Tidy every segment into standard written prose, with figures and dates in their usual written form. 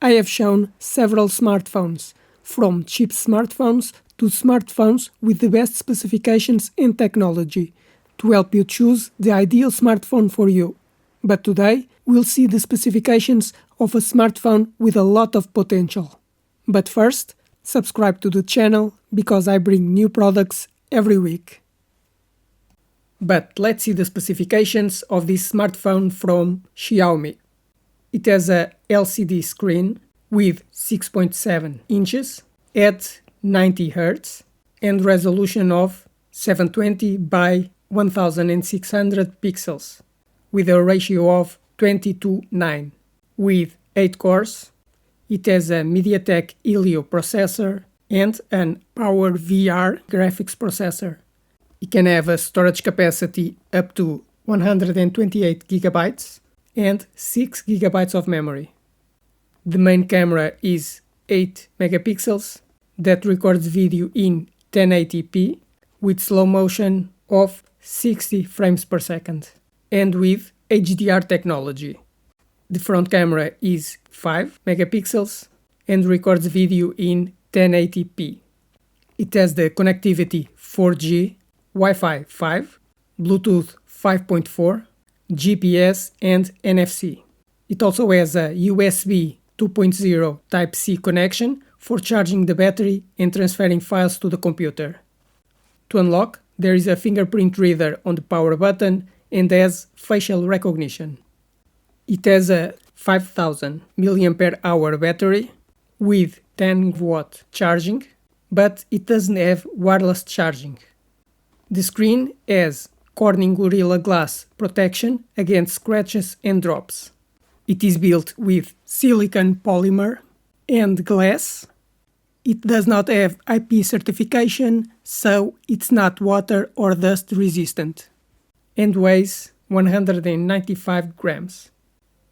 I have shown several smartphones, from cheap smartphones to smartphones with the best specifications and technology, to help you choose the ideal smartphone for you. But today, we'll see the specifications of a smartphone with a lot of potential. But first, subscribe to the channel because I bring new products every week. But let's see the specifications of this smartphone from Xiaomi. It has a LCD screen with 6.7 inches at 90 Hz and resolution of 720 by 1600 pixels with a ratio of 20:9. With 8 cores, it has a MediaTek Helio processor and an PowerVR graphics processor. It can have a storage capacity up to 128 GB and 6 GB of memory. The main camera is 8 megapixels that records video in 1080p with slow motion of 60 frames per second and with HDR technology. The front camera is 5 megapixels and records video in 1080p. It has the connectivity 4G, Wi-Fi 5, Bluetooth 5.4, GPS and NFC. It also has a USB 2.0 Type-C connection for charging the battery and transferring files to the computer. To unlock, there is a fingerprint reader on the power button and has facial recognition. It has a 5000 mAh battery with 10-watt charging, but it doesn't have wireless charging. The screen has Corning Gorilla Glass protection against scratches and drops. It is built with silicon polymer and glass. It does not have IP certification, so it's not water or dust resistant, and weighs 195 grams.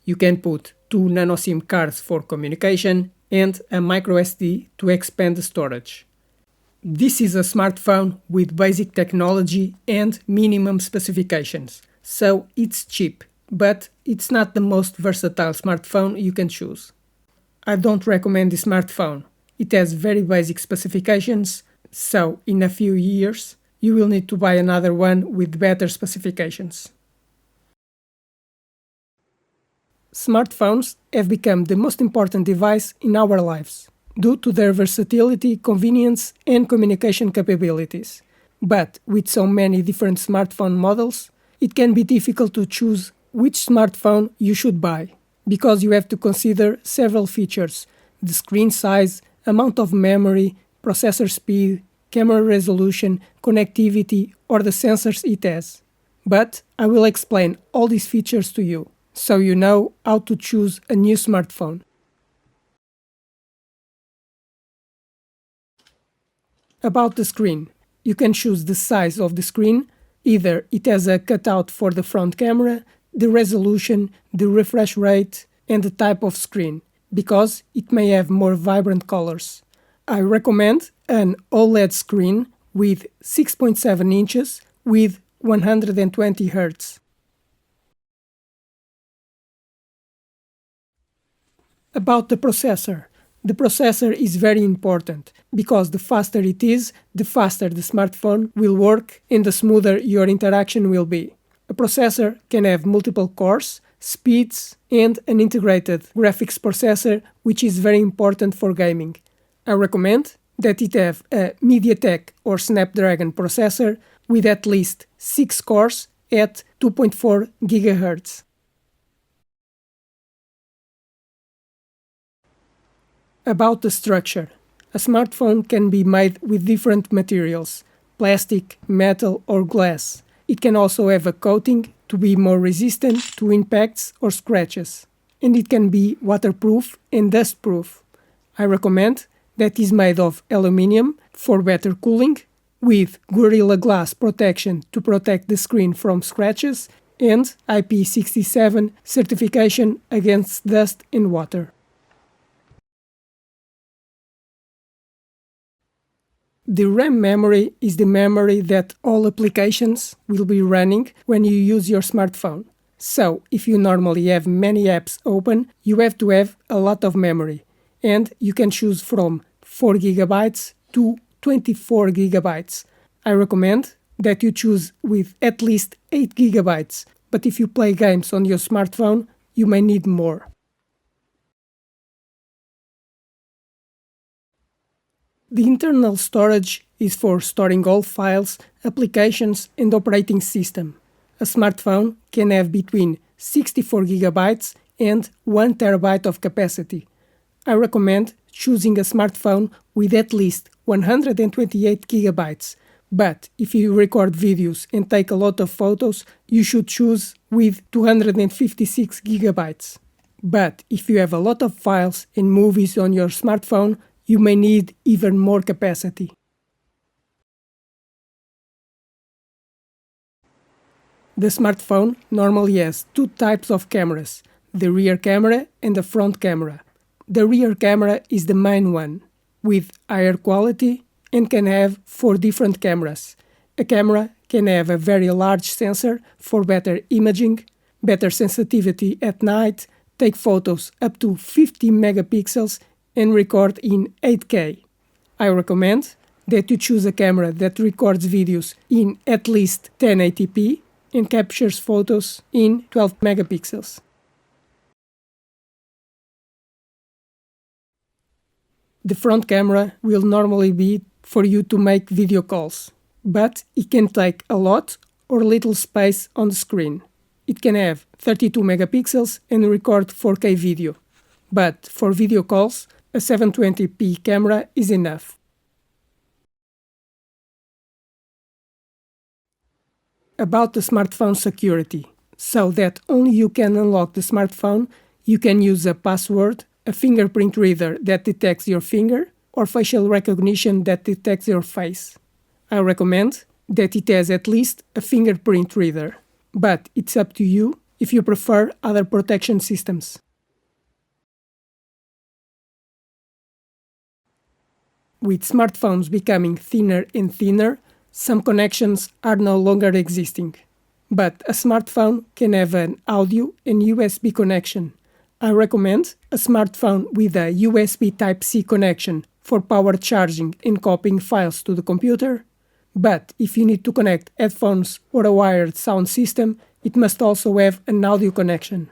You can put 2 nano SIM cards for communication and a microSD to expand the storage. This is a smartphone with basic technology and minimum specifications, so it's cheap, but it's not the most versatile smartphone you can choose. I don't recommend this smartphone. It has very basic specifications, so in a few years you will need to buy another one with better specifications. Smartphones have become the most important device in our lives, due to their versatility, convenience, and communication capabilities. But with so many different smartphone models, it can be difficult to choose which smartphone you should buy, because you have to consider several features: the screen size, amount of memory, processor speed, camera resolution, connectivity, or the sensors it has. But I will explain all these features to you, so you know how to choose a new smartphone. About the screen, you can choose the size of the screen. Either it has a cutout for the front camera, the resolution, the refresh rate, and the type of screen, because it may have more vibrant colors. I recommend an OLED screen with 6.7 inches with 120 Hz. About the processor. The processor is very important, because the faster it is, the faster the smartphone will work and the smoother your interaction will be. A processor can have multiple cores, speeds, and an integrated graphics processor, which is very important for gaming. I recommend that it have a MediaTek or Snapdragon processor with at least 6 cores at 2.4 GHz. About the structure. A smartphone can be made with different materials: plastic, metal, or glass. It can also have a coating to be more resistant to impacts or scratches. And it can be waterproof and dustproof. I recommend that is made of aluminium for better cooling, with Gorilla Glass protection to protect the screen from scratches, and IP67 certification against dust and water. The RAM memory is the memory that all applications will be running when you use your smartphone. So, if you normally have many apps open, you have to have a lot of memory, and you can choose from 4 GB to 24 GB. I recommend that you choose with at least 8 GB, but if you play games on your smartphone, you may need more. The internal storage is for storing all files, applications, and operating system. A smartphone can have between 64 GB and 1 TB of capacity. I recommend choosing a smartphone with at least 128 GB, but if you record videos and take a lot of photos, you should choose with 256 GB. But if you have a lot of files and movies on your smartphone, you may need even more capacity. The smartphone normally has two types of cameras, the rear camera and the front camera. The rear camera is the main one, with higher quality and can have 4 different cameras. A camera can have a very large sensor for better imaging, better sensitivity at night, take photos up to 50 megapixels, and record in 8K. I recommend that you choose a camera that records videos in at least 1080p and captures photos in 12 megapixels. The front camera will normally be for you to make video calls, but it can take a lot or little space on the screen. It can have 32 megapixels and record 4K video, but for video calls, a 720p camera is enough. About the smartphone security. So that only you can unlock the smartphone, you can use a password, a fingerprint reader that detects your finger, or facial recognition that detects your face. I recommend that it has at least a fingerprint reader, but it's up to you if you prefer other protection systems. With smartphones becoming thinner and thinner, some connections are no longer existing. But a smartphone can have an audio and USB connection. I recommend a smartphone with a USB Type-C connection for power charging and copying files to the computer. But if you need to connect headphones or a wired sound system, it must also have an audio connection.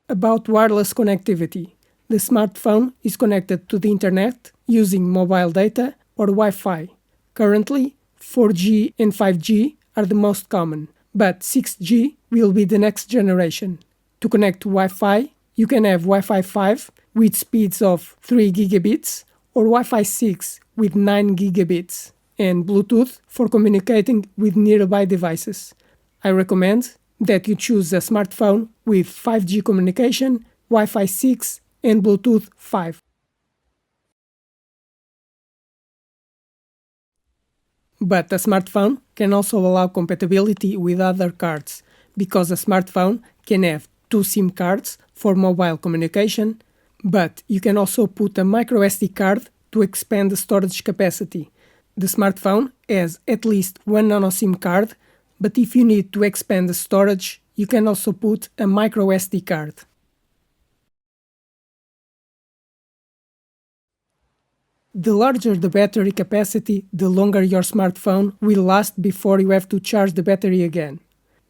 About wireless connectivity. The smartphone is connected to the internet using mobile data or Wi-Fi. Currently, 4G and 5G are the most common, but 6G will be the next generation. To connect to Wi-Fi, you can have Wi-Fi 5 with speeds of 3 gigabits or Wi-Fi 6 with 9 gigabits, and Bluetooth for communicating with nearby devices. I recommend that you choose a smartphone with 5G communication, Wi-Fi 6, and Bluetooth 5. But a smartphone can also allow compatibility with other cards, because a smartphone can have 2 SIM cards for mobile communication, but you can also put a microSD card to expand the storage capacity. The smartphone has at least 1 nano SIM card, but if you need to expand the storage, you can also put a microSD card. The larger the battery capacity, the longer your smartphone will last before you have to charge the battery again.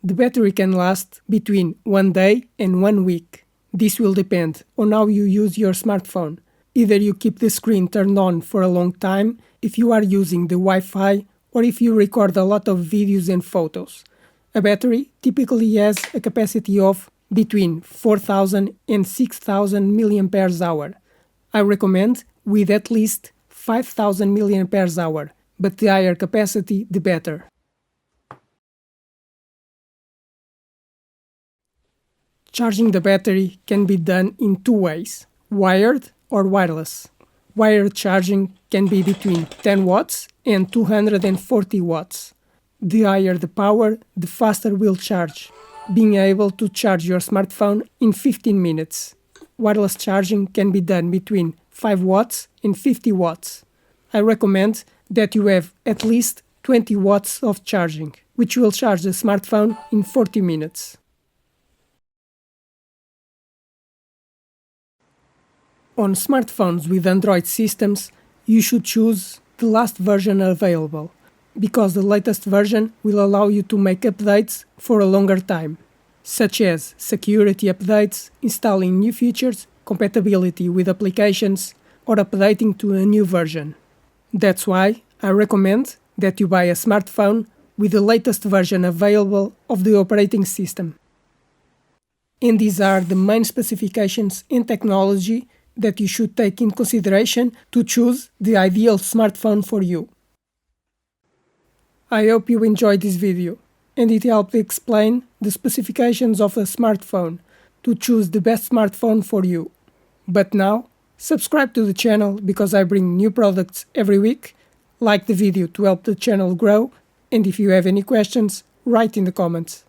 The battery can last between 1 day and 1 week. This will depend on how you use your smartphone. Either you keep the screen turned on for a long time if you are using the Wi-Fi, or if you record a lot of videos and photos. A battery typically has a capacity of between 4,000 and 6,000 mAh. I recommend with at least 5,000 mAh, but the higher capacity, the better. Charging the battery can be done in 2 ways, wired or wireless. Wired charging can be between 10 watts and 240 watts. The higher the power, the faster will charge, being able to charge your smartphone in 15 minutes. Wireless charging can be done between 5 watts and 50 watts. I recommend that you have at least 20 watts of charging, which will charge the smartphone in 40 minutes. On smartphones with Android systems, you should choose the last version available, because the latest version will allow you to make updates for a longer time, such as security updates, installing new features, compatibility with applications, or updating to a new version. That's why I recommend that you buy a smartphone with the latest version available of the operating system. And these are the main specifications and technology that you should take in consideration to choose the ideal smartphone for you. I hope you enjoyed this video and it helped explain the specifications of a smartphone to choose the best smartphone for you. But now, subscribe to the channel because I bring new products every week, like the video to help the channel grow, and if you have any questions, write in the comments.